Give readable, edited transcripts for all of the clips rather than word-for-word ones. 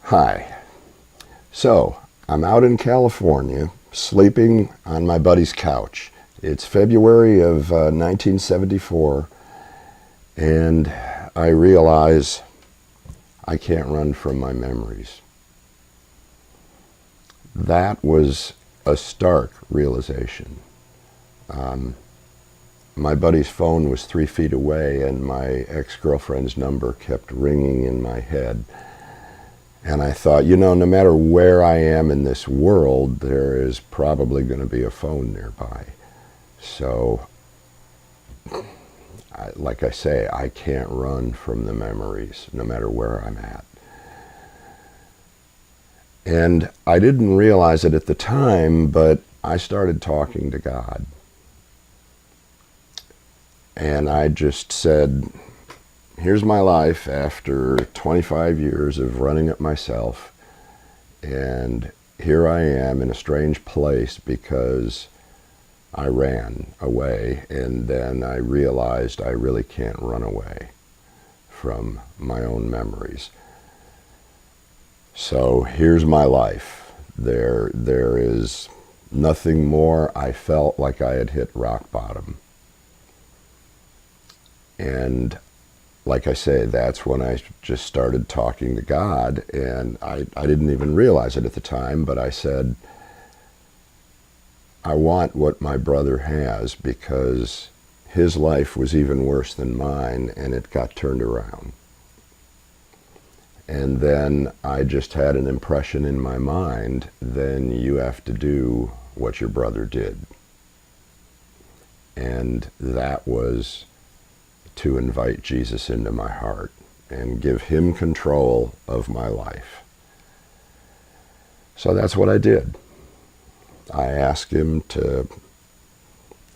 Hi. So, I'm out in California, sleeping on my buddy's couch. It's February of 1974, and I realize I can't run from my memories. That was a stark realization. My buddy's phone was 3 feet away, and my ex-girlfriend's number kept ringing in my head. And I thought, no matter where I am in this world, there is probably going to be a phone nearby. So, like I say, I can't run from the memories, no matter where I'm at. And I didn't realize it at the time, but I started talking to God. And I just said, here's my life after 25 years of running it myself, and here I am in a strange place because I ran away, and then I realized I really can't run away from my own memories. So here's my life. There is nothing more. I felt like I had hit rock bottom. And like I say, that's when I just started talking to God, and I didn't even realize it at the time, but I said, I want what my brother has, because his life was even worse than mine, and it got turned around. And then I just had an impression in my mind, then you have to do what your brother did. And that was to invite Jesus into my heart and give him control of my life. So that's what I did. I asked him to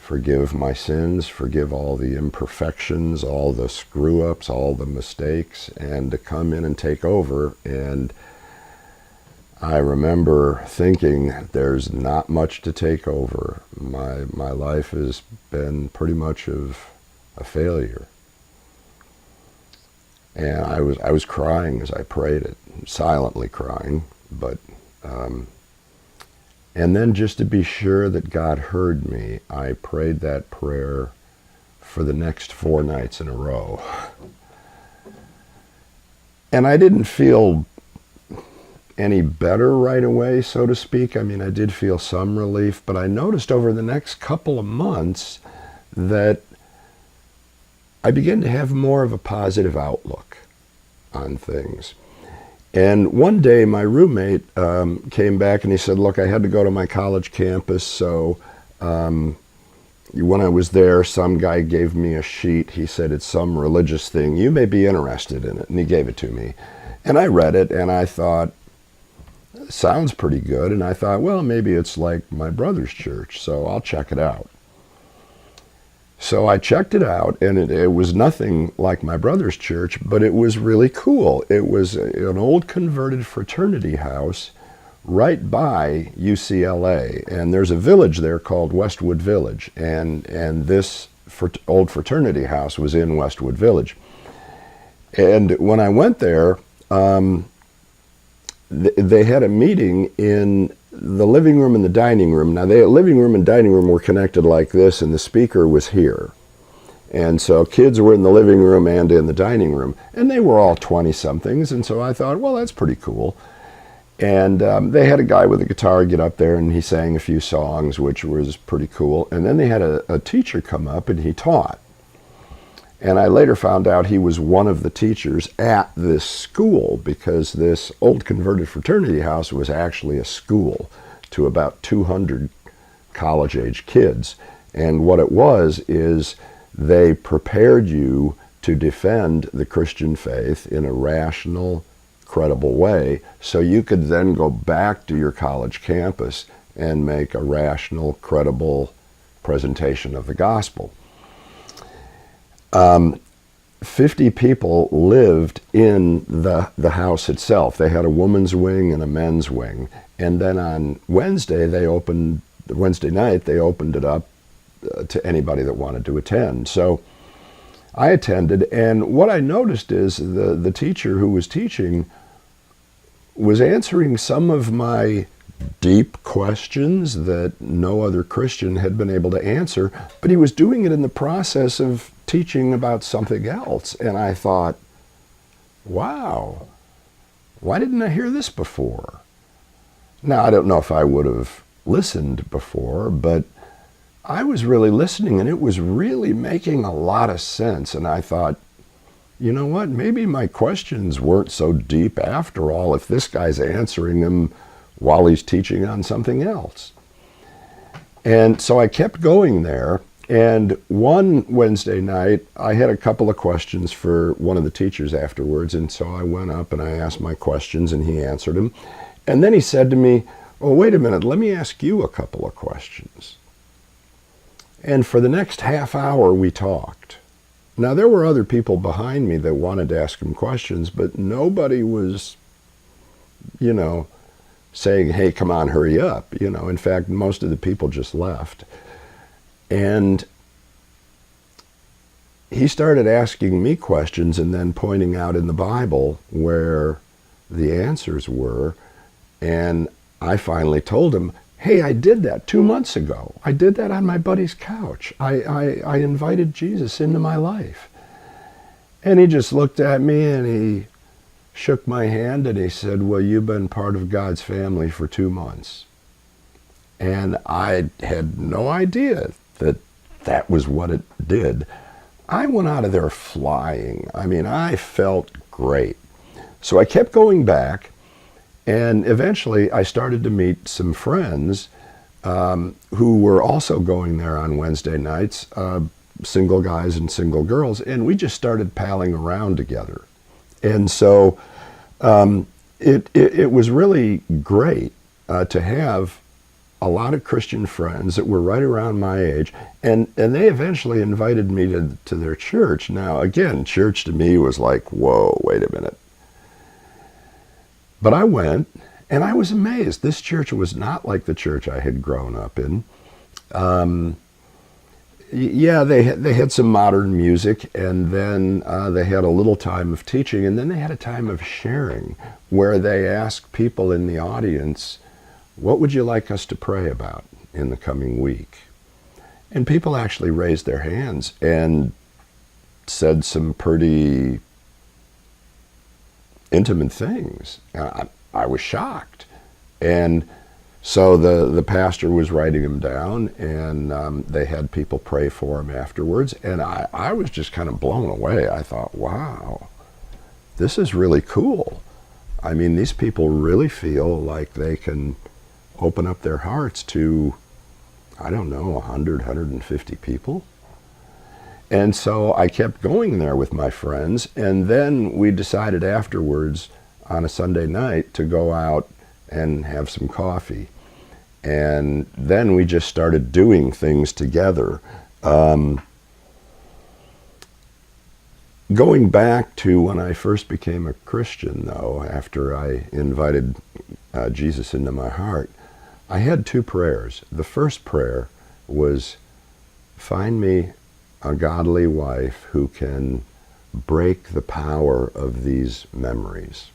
forgive my sins, forgive all the imperfections, all the screw-ups, all the mistakes, and to come in and take over. And I remember thinking, there's not much to take over. My life has been pretty much of a failure. And I was crying as I prayed it, silently crying, but and then just to be sure that God heard me, I prayed that prayer for the next 4 nights in a row. And I didn't feel any better right away, so to speak. I mean, I did feel some relief, but I noticed over the next couple of months that I began to have more of a positive outlook on things. And one day my roommate came back and he said, look, I had to go to my college campus, so when I was there, some guy gave me a sheet. He said, it's some religious thing. You may be interested in it. And he gave it to me. And I read it, and I thought, sounds pretty good. And I thought, well, maybe it's like my brother's church, so I'll check it out. So I checked it out, and it was nothing like my brother's church, but it was really cool. It was an old converted fraternity house right by UCLA, and there's a village there called Westwood Village, and this old fraternity house was in Westwood Village. And when I went there, they had a meeting in the living room and the dining room. Now, the living room and dining room were connected like this, and the speaker was here. And so kids were in the living room and in the dining room, and they were all 20-somethings, and so I thought, well, that's pretty cool. And they had a guy with a guitar get up there, and he sang a few songs, which was pretty cool. And then they had a teacher come up, and he taught. And I later found out he was one of the teachers at this school, because this old converted fraternity house was actually a school to about 200 college-age kids. And what it was is they prepared you to defend the Christian faith in a rational, credible way, so you could then go back to your college campus and make a rational, credible presentation of the gospel. 50 people lived in the house itself. They had a woman's wing and a men's wing. And then on Wednesday night, they opened it up to anybody that wanted to attend. So I attended, and what I noticed is the teacher who was teaching was answering some of my deep questions that no other Christian had been able to answer, but he was doing it in the process of teaching about something else. And I thought, wow, why didn't I hear this before? Now, I don't know if I would have listened before, but I was really listening, and it was really making a lot of sense. And I thought, you know what, maybe my questions weren't so deep after all if this guy's answering them while he's teaching on something else. And so I kept going there, and one Wednesday night I had a couple of questions for one of the teachers afterwards, and so I went up and I asked my questions and he answered them. And then he said to me, "Oh, wait a minute, let me ask you a couple of questions." And for the next half hour we talked. Now, there were other people behind me that wanted to ask him questions, but nobody was, saying, "Hey, come on, hurry up." In fact, most of the people just left. And he started asking me questions and then pointing out in the Bible where the answers were. And I finally told him, "Hey, I did that 2 months ago. I did that on my buddy's couch. I invited Jesus into my life." And he just looked at me and he shook my hand and he said, "Well, you've been part of God's family for 2 months." And I had no idea that that was what it did. I went out of there flying. I mean, I felt great. So I kept going back, and eventually I started to meet some friends who were also going there on Wednesday nights, single guys and single girls, and we just started palling around together. And so it was really great to have a lot of Christian friends that were right around my age, and they eventually invited me to their church. Now, again, church to me was like, whoa, wait a minute. But I went, and I was amazed. This church was not like the church I had grown up in. Yeah, they had some modern music, and then they had a little time of teaching, and then they had a time of sharing, where they asked people in the audience, "What would you like us to pray about in the coming week?" And people actually raised their hands and said some pretty intimate things. I was shocked. And so the pastor was writing them down, and they had people pray for him afterwards. And I was just kind of blown away. I thought, wow, this is really cool. I mean, these people really feel like they can open up their hearts to, I don't know, 100, 150 people. And so I kept going there with my friends, and then we decided afterwards on a Sunday night to go out and have some coffee. And then we just started doing things together. Going back to when I first became a Christian, though, after I invited Jesus into my heart, I had two prayers. The first prayer was, find me a godly wife who can break the power of these memories.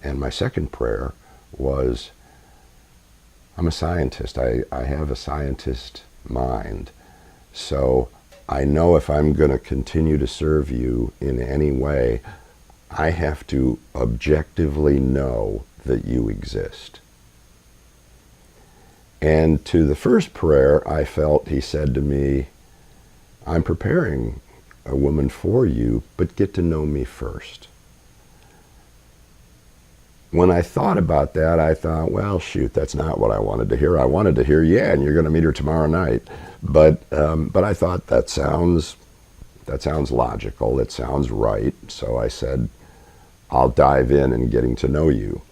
And my second prayer was, I'm a scientist. I have a scientist mind. So I know if I'm going to continue to serve you in any way, I have to objectively know that you exist. And to the first prayer, I felt he said to me, I'm preparing a woman for you, but get to know me first. When I thought about that, I thought, well, shoot, that's not what I wanted to hear. I wanted to hear, yeah, and you're going to meet her tomorrow night. But I thought that sounds logical. It sounds right. So I said, I'll dive in getting to know you.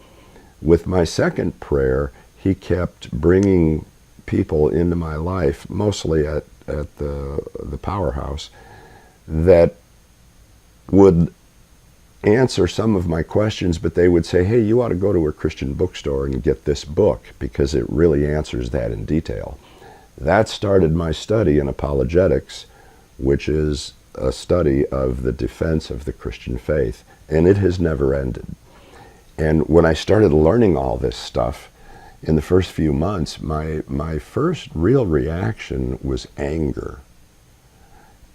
With my second prayer, he kept bringing people into my life, mostly at the powerhouse, that would answer some of my questions, but they would say, hey, you ought to go to a Christian bookstore and get this book because it really answers that in detail. That started my study in apologetics, which is a study of the defense of the Christian faith, and it has never ended. And when I started learning all this stuff, in the first few months, my first real reaction was anger.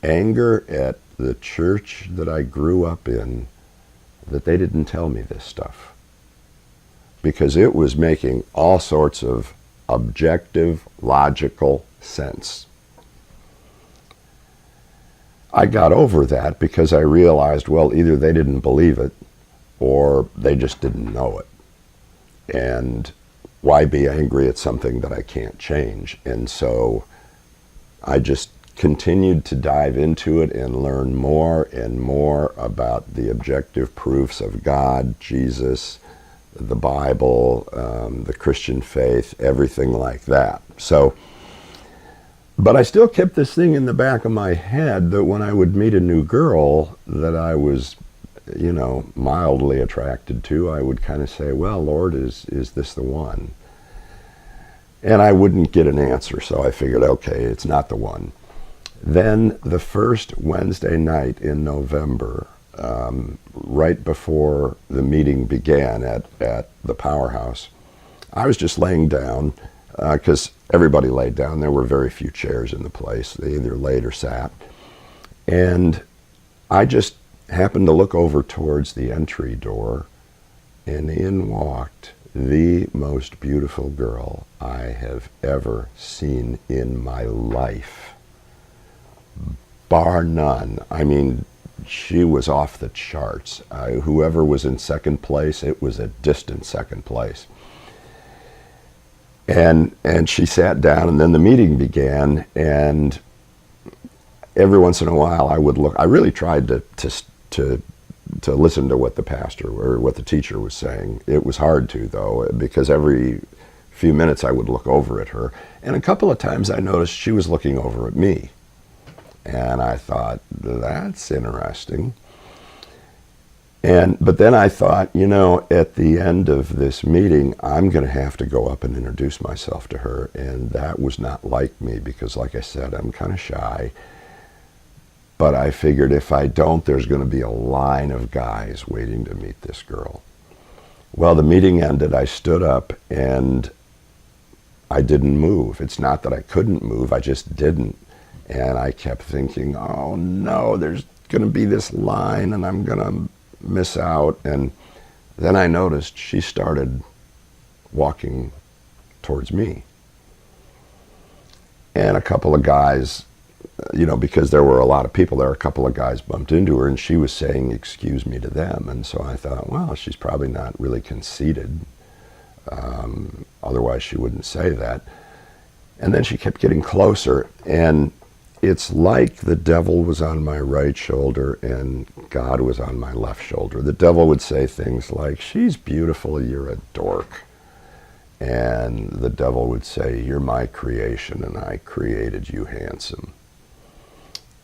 Anger at the church that I grew up in, that they didn't tell me this stuff. Because it was making all sorts of objective, logical sense. I got over that because I realized, well, either they didn't believe it or they just didn't know it. And why be angry at something that I can't change? And so I just continued to dive into it and learn more and more about the objective proofs of God, Jesus, the Bible, the Christian faith, everything like that. So, but I still kept this thing in the back of my head that when I would meet a new girl that I was, you know, mildly attracted to, I would kind of say, well, Lord, is this the one? And I wouldn't get an answer, so I figured, okay, it's not the one. Then the first Wednesday night in November, right before the meeting began at the Powerhouse, I was just laying down, because everybody laid down. There were very few chairs in the place. They either laid or sat. And I just happened to look over towards the entry door, and in walked the most beautiful girl I have ever seen in my life. Bar none. I mean, she was off the charts. Whoever was in second place, it was a distant second place. And she sat down, and then the meeting began, and every once in a while I would look. I really tried to listen to what the pastor or what the teacher was saying. It was hard to, though, because every few minutes I would look over at her, and a couple of times I noticed she was looking over at me. And I thought, that's interesting. But then I thought, you know, at the end of this meeting, I'm going to have to go up and introduce myself to her. And that was not like me because, like I said, I'm kind of shy. But I figured if I don't, there's going to be a line of guys waiting to meet this girl. Well, the meeting ended. I stood up and I didn't move. It's not that I couldn't move. I just didn't. And I kept thinking, oh no, there's going to be this line and I'm going to miss out. And then I noticed she started walking towards me. And a couple of guys, you know, because there were a lot of people there, a couple of guys bumped into her and she was saying, excuse me to them. And so I thought, well, she's probably not really conceited. Otherwise she wouldn't say that. And then she kept getting closer, and it's like the devil was on my right shoulder and God was on my left shoulder. The devil would say things like, she's beautiful, you're a dork. And the devil would say, you're my creation and I created you handsome.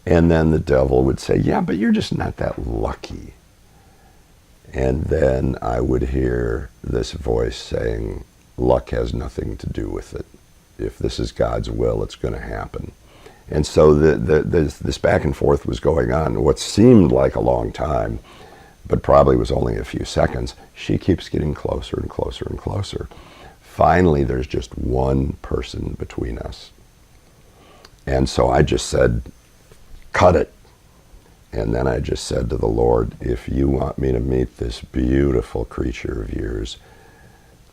And then the devil would say, yeah, but you're just not that lucky. And then I would hear this voice saying, luck has nothing to do with it. If this is God's will, it's going to happen. And so this back and forth was going on. What seemed like a long time, but probably was only a few seconds, she keeps getting closer and closer and closer. Finally, there's just one person between us. And so I just said, cut it. And then I just said to the Lord, if you want me to meet this beautiful creature of yours,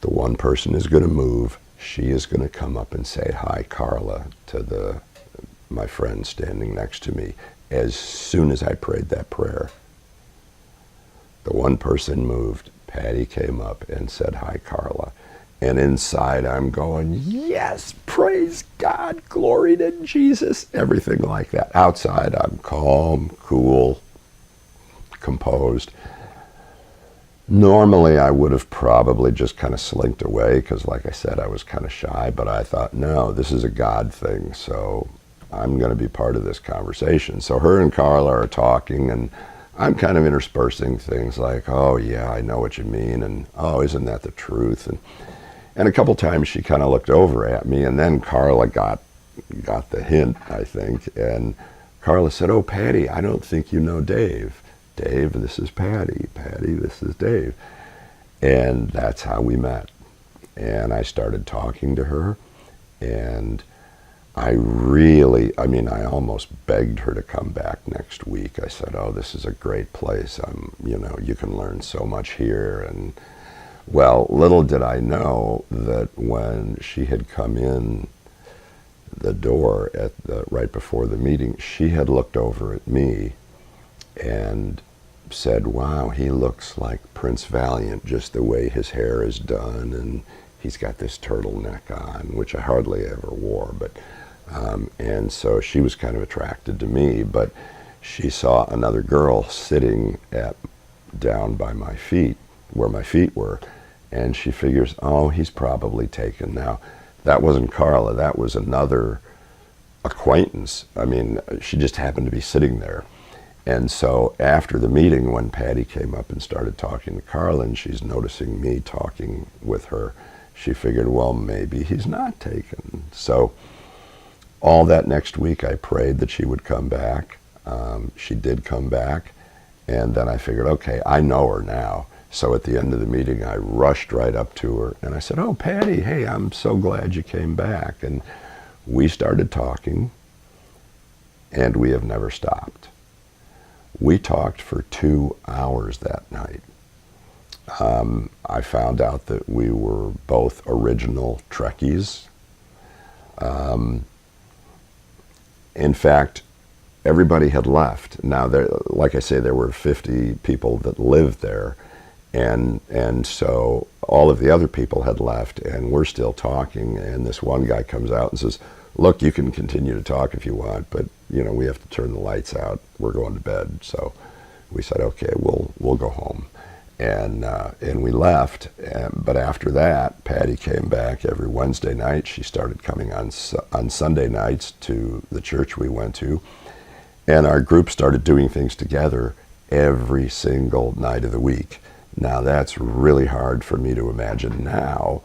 the one person is going to move. She is going to come up and say, hi, Carla, to my friend standing next to me. As soon as I prayed that prayer, the one person moved. Patti came up and said, hi, Carla. And inside I'm going, yes, praise God, glory to Jesus, everything like that. Outside I'm calm, cool, composed. Normally I would have probably just kind of slinked away because, like I said, I was kind of shy, but I thought, no, this is a God thing, so I'm going to be part of this conversation. So her and Carla are talking, and I'm kind of interspersing things like, oh, yeah, I know what you mean, and oh, isn't that the truth? And a couple times she kind of looked over at me, and then Carla got the hint, I think, and Carla said, oh, Patti, I don't think you know Dave. Dave, this is Patti. Patti, this is Dave. And that's how we met. And I started talking to her, and I almost begged her to come back next week. I said, "Oh, this is a great place. You can learn so much here." And well, little did I know that when she had come in the door right before the meeting, she had looked over at me and said, "Wow, he looks like Prince Valiant, just the way his hair is done, and he's got this turtleneck on," which I hardly ever wore. But and so she was kind of attracted to me, but she saw another girl sitting down by my feet, where my feet were, and she figures, "Oh, he's probably taken." Now, that wasn't Carla, that was another acquaintance. She just happened to be sitting there. And so after the meeting, when Patti came up and started talking to Carla, and she's noticing me talking with her, she figured, well, maybe he's not taken. So all that next week, I prayed that she would come back. She did come back, and then I figured, okay, I know her now. So at the end of the meeting, I rushed right up to her, and I said, "Oh, Patti, hey, I'm so glad you came back." And we started talking, and we have never stopped. We talked for 2 hours that night. I found out that we were both original Trekkies. In fact, everybody had left. Now, like I say, there were 50 people that lived there, and so all of the other people had left, and we're still talking. And this one guy comes out and says, "Look, you can continue to talk if you want, but we have to turn the lights out. We're going to bed." So we said, "Okay, we'll go home," and we left. But after that, Patti came back every Wednesday night. She started coming on Sunday nights to the church we went to, and our group started doing things together every single night of the week. Now, that's really hard for me to imagine now,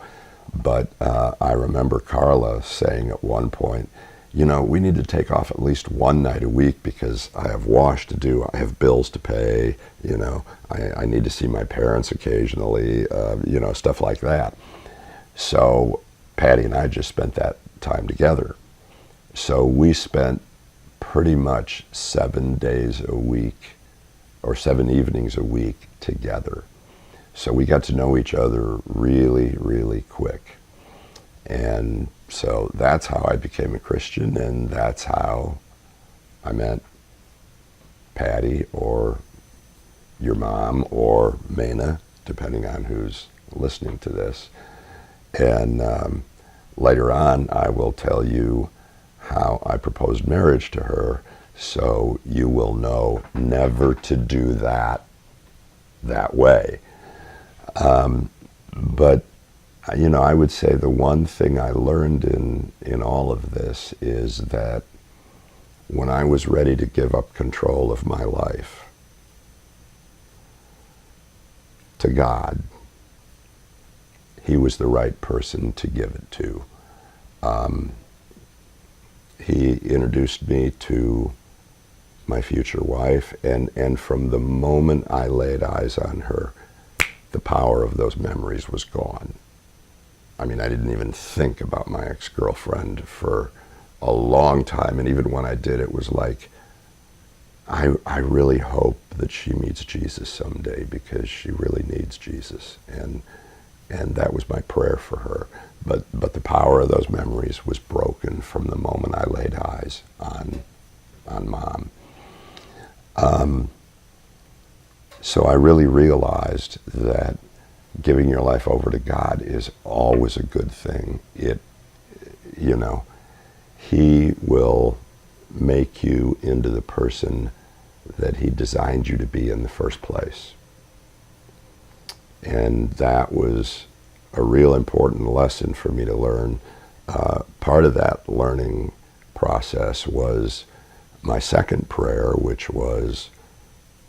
but I remember Carla saying at one point, "We need to take off at least one night a week because I have wash to do, I have bills to pay, I need to see my parents occasionally, stuff like that." So Patti and I just spent that time together. So we spent pretty much 7 days a week, or 7 evenings a week together. So we got to know each other really, really quick. And so that's how I became a Christian, and that's how I met Patti, or your mom, or Mena, depending on who's listening to this. And later on, I will tell you how I proposed marriage to her, so you will know never to do that way. But I would say the one thing I learned in all of this is that when I was ready to give up control of my life to God, He was the right person to give it to. He introduced me to my future wife, and from the moment I laid eyes on her, the power of those memories was gone. I didn't even think about my ex-girlfriend for a long time, and even when I did, it was like, I really hope that she meets Jesus someday, because she really needs Jesus, and that was my prayer for her. But the power of those memories was broken from the moment I laid eyes on Mom. So I really realized that giving your life over to God is always a good thing. He will make you into the person that He designed you to be in the first place. And that was a real important lesson for me to learn. Part of that learning process was my second prayer, which was,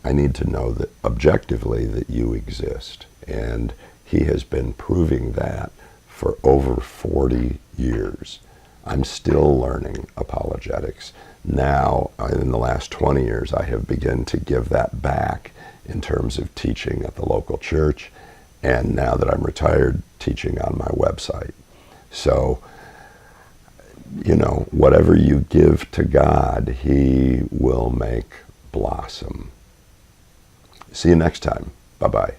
I need to know that objectively that you exist. And He has been proving that for over 40 years. I'm still learning apologetics. Now, in the last 20 years, I have begun to give that back in terms of teaching at the local church and now that I'm retired, teaching on my website. So, whatever you give to God, He will make blossom. See you next time. Bye-bye.